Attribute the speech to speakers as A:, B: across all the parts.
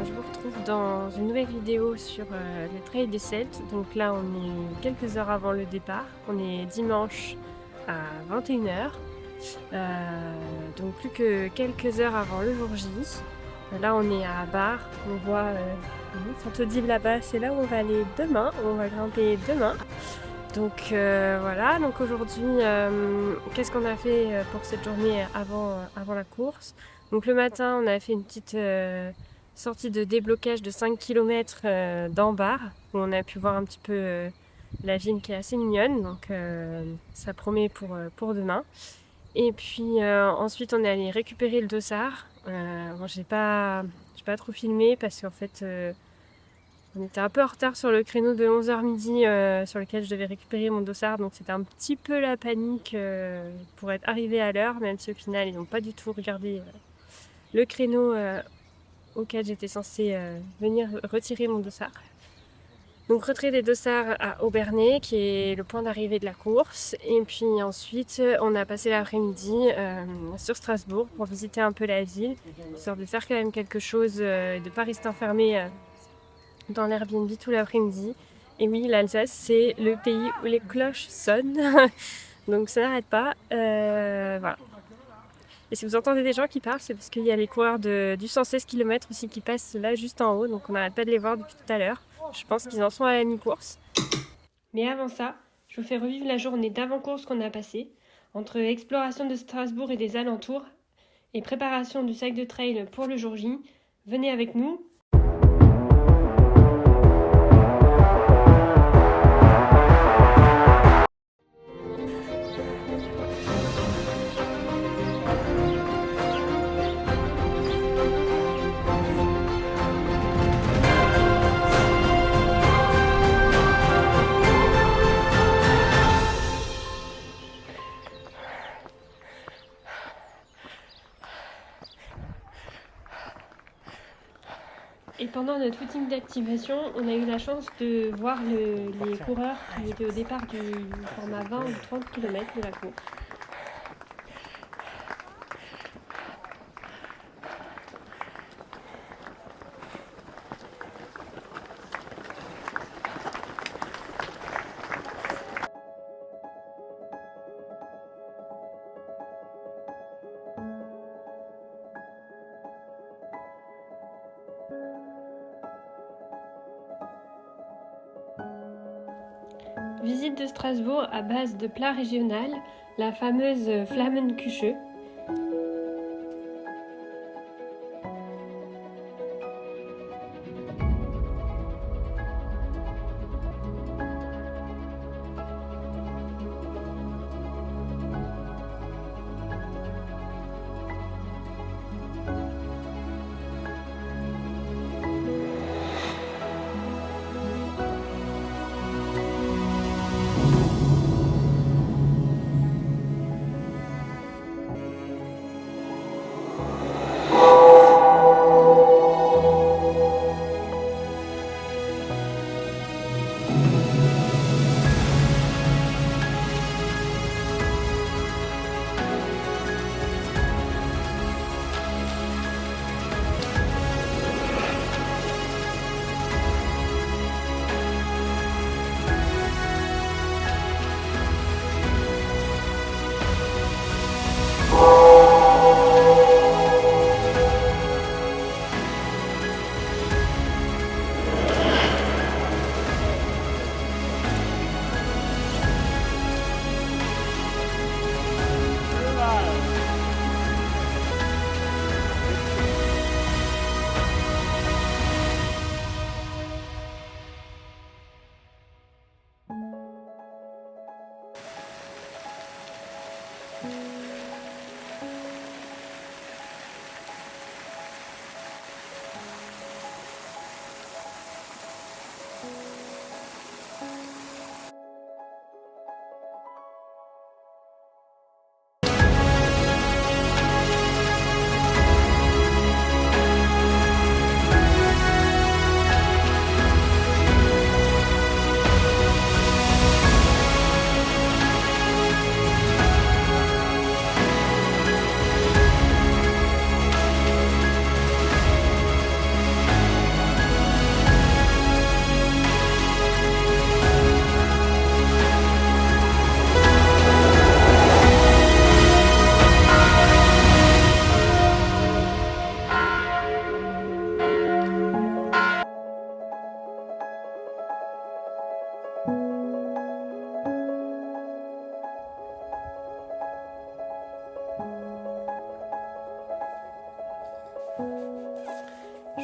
A: je vous retrouve dans une nouvelle vidéo sur le Trail des Celtes. Donc là, on est quelques heures avant le départ. On est dimanche à 21h. Donc plus que quelques heures avant le jour J. Là, on est à Bar. On voit Saint-Odile là-bas. C'est là où on va aller demain. On va grimper demain. Donc voilà. Donc aujourd'hui, qu'est-ce qu'on a fait pour cette journée avant la course? Donc le matin, on a fait une petite sortie de déblocage de 5 km dans Bar, où on a pu voir un petit peu la ville qui est assez mignonne, donc ça promet pour demain. Et puis ensuite, on est allé récupérer le dossard. Bon, j'ai pas trop filmé parce qu'en fait, on était un peu en retard sur le créneau de 11h midi sur lequel je devais récupérer mon dossard, donc c'était un petit peu la panique pour être arrivé à l'heure, même si au final, ils n'ont pas du tout regardé le créneau auquel j'étais censée venir retirer mon dossard. Donc retrait des dossards à Aubernais, qui est le point d'arrivée de la course. Et puis ensuite, on a passé l'après-midi sur Strasbourg pour visiter un peu la ville, histoire de faire quand même quelque chose et de ne pas rester enfermé dans l'Airbnb tout l'après-midi. Et oui, l'Alsace, c'est le pays où les cloches sonnent, donc ça n'arrête pas. Voilà. Et si vous entendez des gens qui parlent, c'est parce qu'il y a les coureurs du 116 km aussi qui passent là juste en haut, donc on n'arrête pas de les voir depuis tout à l'heure. Je pense qu'ils en sont à la mi-course. Mais avant ça, je vous fais revivre la journée d'avant-course qu'on a passée, entre exploration de Strasbourg et des alentours, et préparation du sac de trail pour le jour J. Venez avec nous. Et pendant notre footing d'activation, on a eu la chance de voir les coureurs qui étaient au départ du format 20 ou 30 km de la course. Visite de Strasbourg à base de plats régionaux, la fameuse Flammenküche.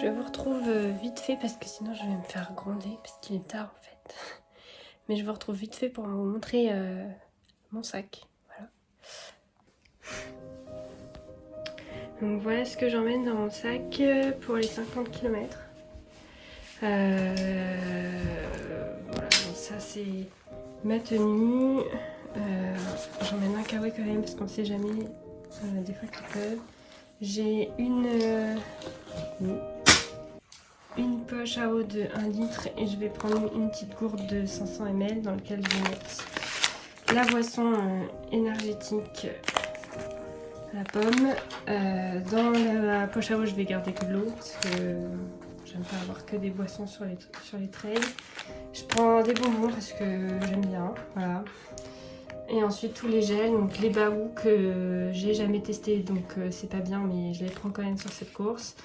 A: Je vous retrouve vite fait parce que sinon je vais me faire gronder parce qu'il est tard en fait. Mais je vous retrouve vite fait pour vous montrer mon sac. Voilà. Donc voilà ce que j'emmène dans mon sac pour les 50 km. Voilà, donc ça c'est ma tenue. J'emmène un kawaii quand même parce qu'on sait jamais des fois qu'ils peuvent. J'ai une poche à eau de 1 litre et je vais prendre une petite gourde de 500 ml dans laquelle je vais mettre la boisson énergétique à la pomme. Dans la poche à eau je vais garder que de l'eau parce que j'aime pas avoir que des boissons sur les trails. Je prends des bonbons parce que j'aime bien, voilà. Et ensuite tous les gels, donc les baous que j'ai jamais testé, donc c'est pas bien, mais je les prends quand même sur cette course.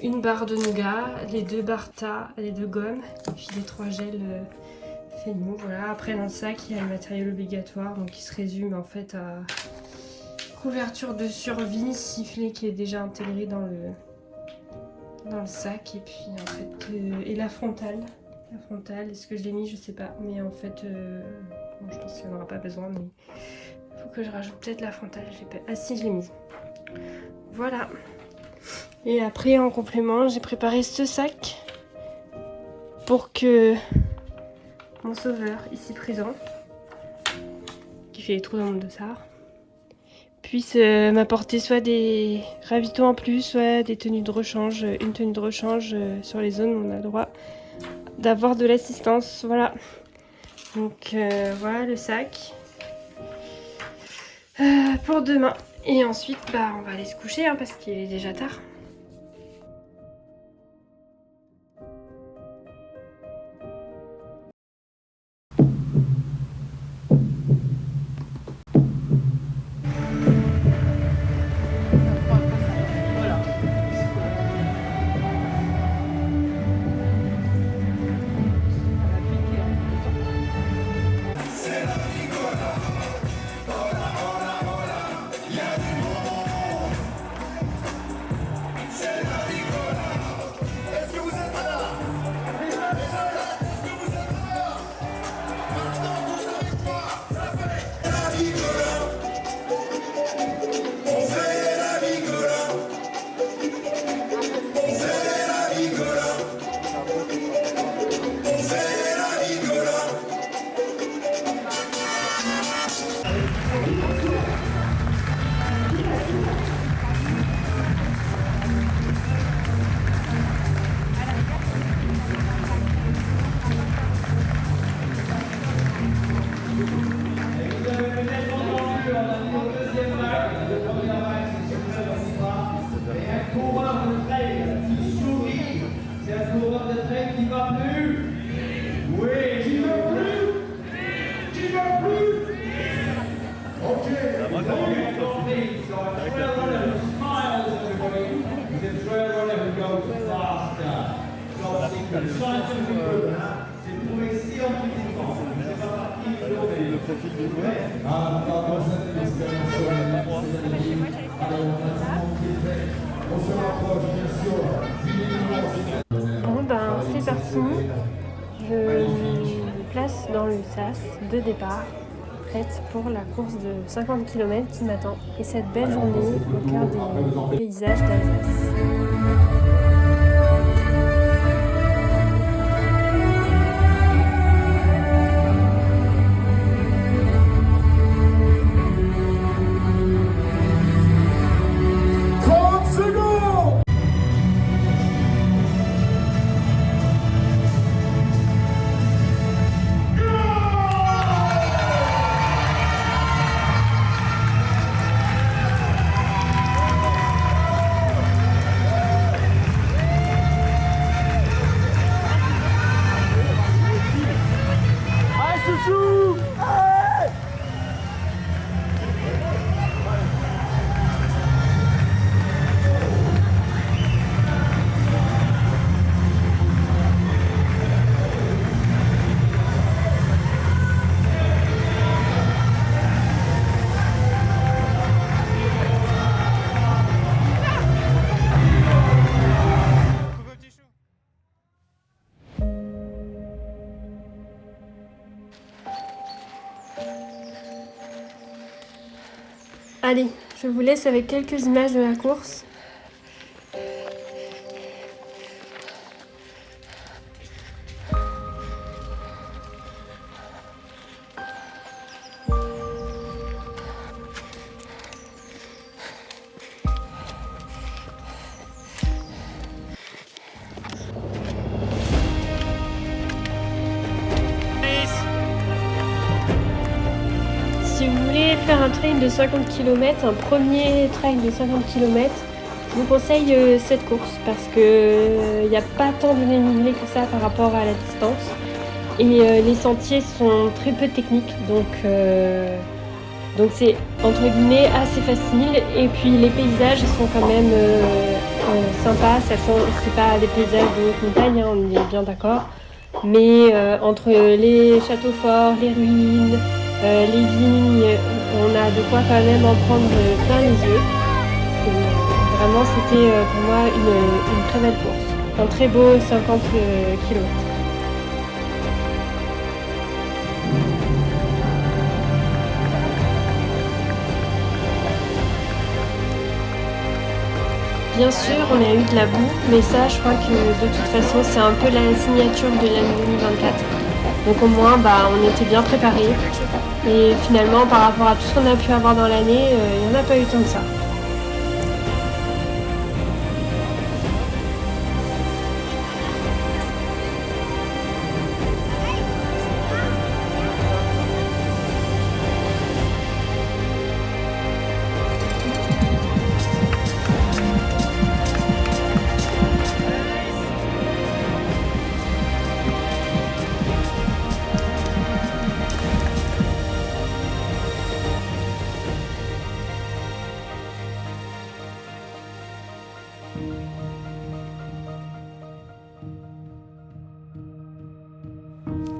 A: Une barre de nougat, les 2 Barta, les 2 gommes, et puis les 3 gels Fenimo, voilà. Après dans le sac il y a le matériel obligatoire, donc qui se résume en fait à couverture de survie, sifflet qui est déjà intégré dans le sac, et puis en fait et la frontale. La frontale, est-ce que je l'ai mis? Je sais pas, mais en fait bon, je pense qu'il n'y en aura pas besoin, mais il faut que je rajoute peut-être la frontale. Ah si, je l'ai mise. Voilà. Et après en complément j'ai préparé ce sac pour que mon sauveur ici présent, qui fait les trous dans mon dossard, puisse m'apporter soit des ravitaux en plus, soit des tenues de rechange, une tenue de rechange sur les zones où on a le droit d'avoir de l'assistance. Voilà. Donc voilà le sac pour demain. Et ensuite bah, on va aller se coucher hein, parce qu'il est déjà tard. Bon ben c'est parti, je me place dans le sas de départ, prête pour la course de 50 km qui m'attend et cette belle journée au cœur des paysages d'Alsace. Allez, je vous laisse avec quelques images de la course. Si vous voulez faire un trail de 50 km, un premier trail de 50 km, je vous conseille cette course parce que n'y a pas tant de dénivelé que ça par rapport à la distance. Et les sentiers sont très peu techniques, donc c'est entre guillemets assez facile. Et puis les paysages sont quand même sympas, c'est pas des paysages de haute montagne, hein, on est bien d'accord. Mais entre les châteaux forts, les ruines, les vignes, on a de quoi quand même en prendre plein les yeux. Et vraiment, c'était pour moi une très belle course. Un très beau 50 km. Bien sûr, on a eu de la boue, mais ça, je crois que de toute façon, c'est un peu la signature de l'année 2024. Donc au moins, on était bien préparés. Et finalement, par rapport à tout ce qu'on a pu avoir dans l'année, il n'y en a pas eu tant que ça.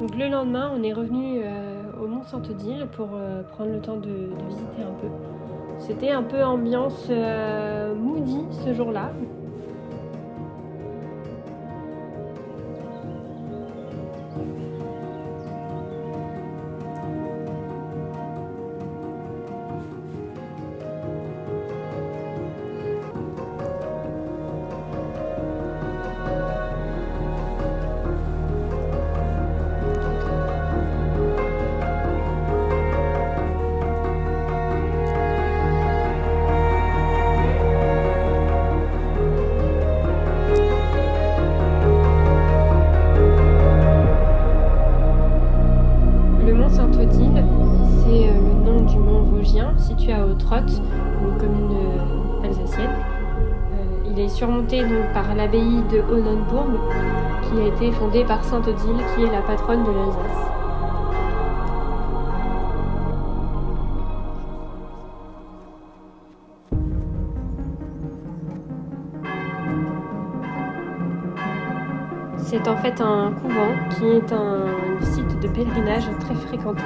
A: Donc le lendemain, on est revenu au Mont Sainte-Odile pour prendre le temps de visiter un peu. C'était un peu ambiance moody ce jour-là. Situé à Hauts-Trottes, une commune alsacienne. Il est surmonté donc par l'abbaye de Hohenburg, qui a été fondée par sainte Odile, qui est la patronne de l'Alsace. C'est en fait un couvent qui est un site de pèlerinage très fréquenté.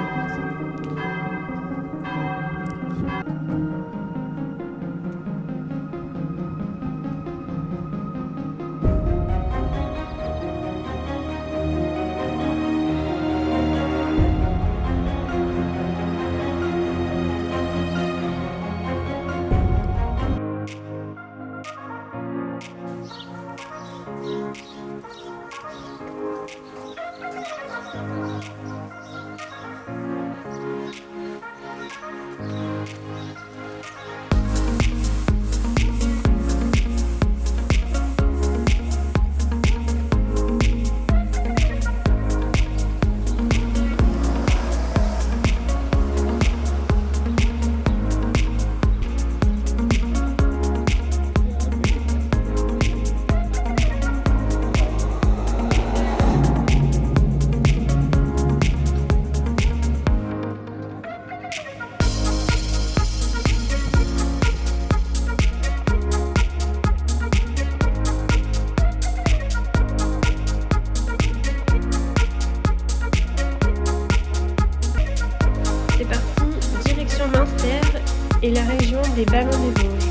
A: Et la région des Ballons des Vosges.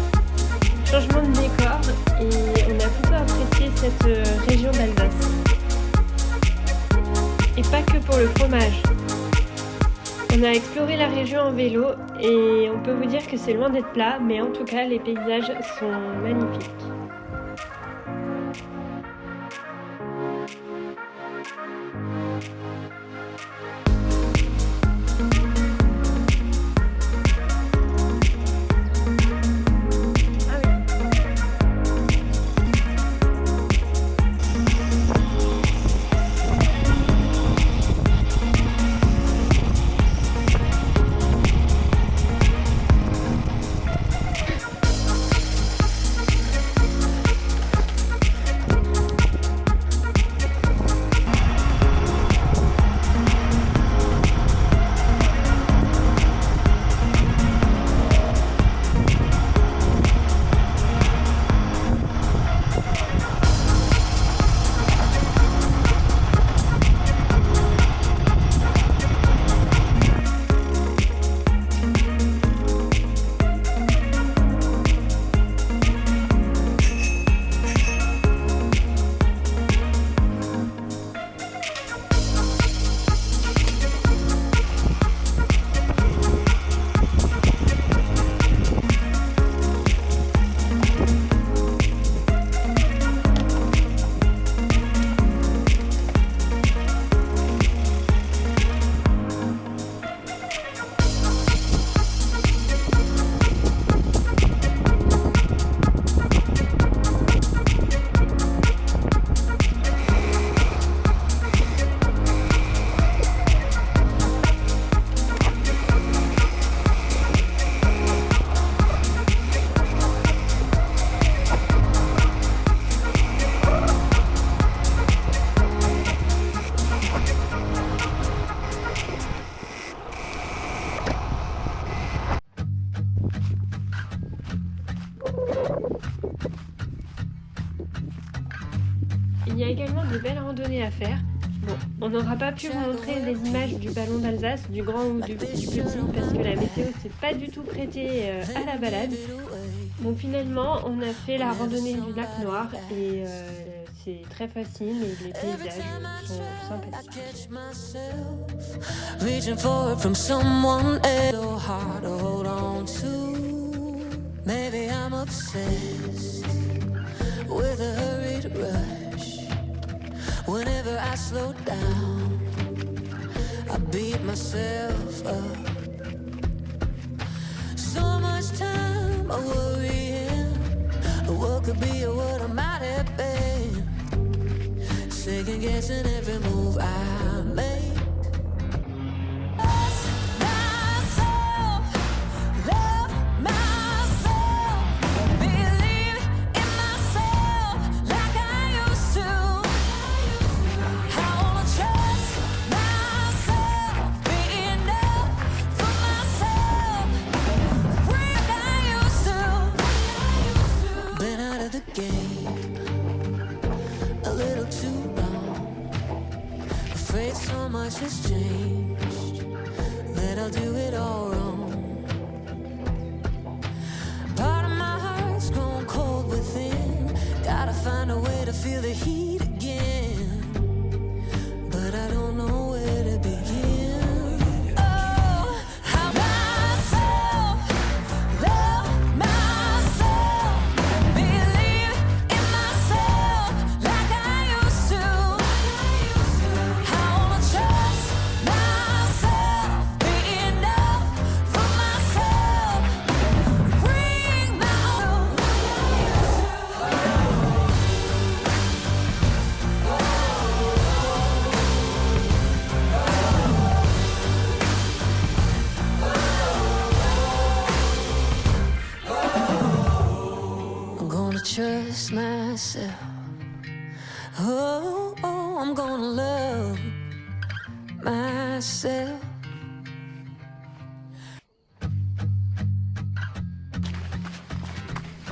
A: Changement de décor et on a plutôt apprécié cette région d'Alsace. Et pas que pour le fromage. On a exploré la région en vélo et on peut vous dire que c'est loin d'être plat, mais en tout cas les paysages sont magnifiques. Il y a également de belles randonnées à faire. Bon, on n'aura pas pu vous montrer les images du ballon d'Alsace, du grand ou du petit, parce que la météo s'est pas du tout prêtée à la balade. Donc finalement, on a fait la randonnée du lac Noir et c'est très facile et les paysages sont sympathiques.
B: Whenever I slow down, I beat myself up. So much time I worrying what could be or what I might have been. Second guessing every move I make. So much has changed that I'll do it all wrong. Part of my heart's grown cold within. Gotta find a way to feel the heat again, but I don't know where to begin. Oh, how myself, love myself, believe in myself like I used to. Trust myself. Oh, oh, I'm gonna love myself.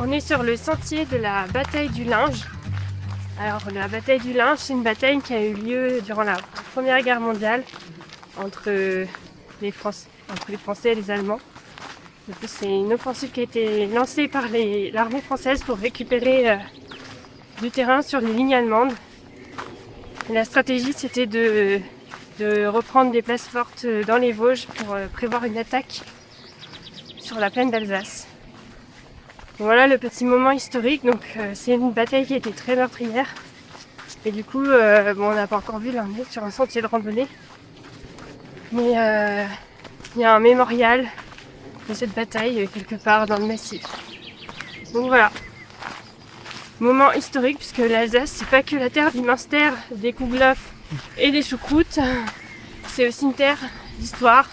A: On est sur le sentier de la bataille du linge. Alors la bataille du linge, c'est une bataille qui a eu lieu durant la Première Guerre mondiale entre les Français et les Allemands. C'est une offensive qui a été lancée par l'armée française pour récupérer du terrain sur les lignes allemandes. Et la stratégie, c'était de de reprendre des places fortes dans les Vosges pour prévoir une attaque sur la plaine d'Alsace. Voilà le petit moment historique. Donc c'est une bataille qui a été très meurtrière. Et du coup, on n'a pas encore vu, là on est sur un sentier de randonnée. Mais il y a un mémorial de cette bataille quelque part dans le massif. Donc voilà. Moment historique puisque l'Alsace c'est pas que la terre du Münster, des kouglof et des choucroutes. C'est aussi une terre d'histoire,